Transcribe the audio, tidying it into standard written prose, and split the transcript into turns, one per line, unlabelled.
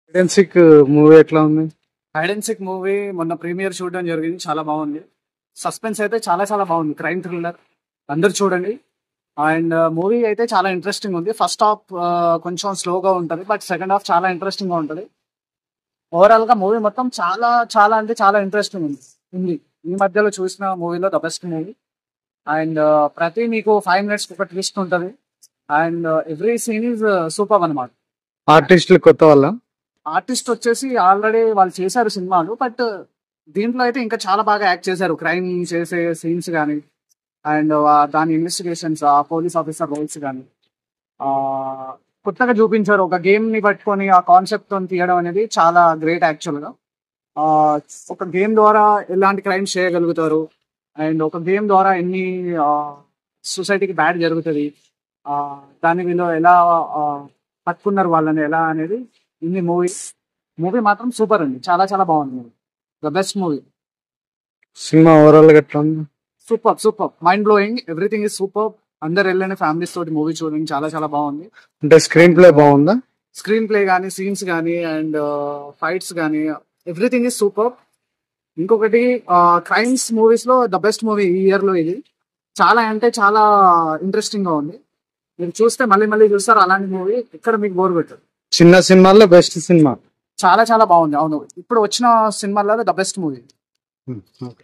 Hide and seek movie ఎట్లా ఉంది?
Hide and sick movie మొన్న ప్రీమియర్ చూడడం జరిగింది. చాలా బాగుంది. సస్పెన్స్ అయితే చాలా చాలా బాగుంది. క్రైమ్ థ్రిల్లర్ అందరు చూడండి. అండ్ మూవీ అయితే చాలా ఇంట్రెస్టింగ్ ఉంది. ఫస్ట్ హాఫ్ కొంచెం స్లోగా ఉంటుంది, బట్ సెకండ్ హాఫ్ చాలా ఇంట్రెస్టింగ్ గా ఉంటుంది. ఓవరాల్ గా మూవీ మొత్తం చాలా చాలా అంటే చాలా ఇంట్రెస్టింగ్ ఉంది. ఈ మధ్యలో చూసిన మూవీలో ద బెస్ట్ మూవీ. అండ్ ప్రతి మీకు 5 minutes ఒక ట్విస్ట్ ఉంటుంది. And every scene is super అనమాట.
ఆర్టిస్టులు కొత్త వాళ్ళ?
ఆర్టిస్ట్ వచ్చేసి ఆల్రెడీ వాళ్ళు చేశారు సినిమాలు, బట్ దీంట్లో అయితే ఇంకా చాలా బాగా యాక్ట్ చేశారు. క్రైమ్ చేసే సీన్స్ కానీ, అండ్ దాని ఇన్వెస్టిగేషన్స్, ఆ పోలీస్ ఆఫీసర్ రోల్స్ కానీ కొత్తగా చూపించారు. ఒక గేమ్ ని పట్టుకొని ఆ కాన్సెప్ట్ తో తీయడం అనేది చాలా గ్రేట్ యాక్చువల్ గా. ఆ, ఒక గేమ్ ద్వారా ఎలాంటి క్రైమ్స్ చేయగలుగుతారు, అండ్ ఒక గేమ్ ద్వారా ఎన్ని సొసైటీకి బ్యాడ్ జరుగుతుంది, ఆ, దాన్ని వీళ్ళు ఎలా ఆ, పట్టుకున్నారు వాళ్ళని ఎలా అనేది ఇన్ని మూవీ మాత్రం సూపర్ అండి. చాలా చాలా బాగుంది. The best movie.
Cinema overall గా ఎట్లా ఉంది?
Super super, mind blowing, everything is super. అందరు వెళ్ళండి ఫ్యామిలీస్ తోటి మూవీ చూడండి. చాలా చాలా బాగుంది.
అంటే స్క్రీన్ ప్లే బాగుందా?
స్క్రీన్ ప్లే కానీ, సీన్స్ కానీ, అండ్ ఫైట్స్ కానీ, ఎవ్రీథింగ్ ఇస్ సూపర్. ఇంకొకటి, క్రైమ్స్ మూవీస్ లో ద బెస్ట్ మూవీ ఈ ఇయర్ లో ఇది. చాలా అంటే చాలా ఇంట్రెస్టింగ్ గా ఉంది. మీరు చూస్తే మళ్ళీ మళ్ళీ చూస్తారు. అలాంటి మూవీ ఇక్కడ మీకు బోర్ పెట్టదు.
చిన్న సినిమాల్లో బెస్ట్ సినిమా.
చాలా చాలా బాగుంది. అవును, ఇప్పుడు వచ్చిన సినిమాలలో ద బెస్ట్ మూవీ.
ఓకే.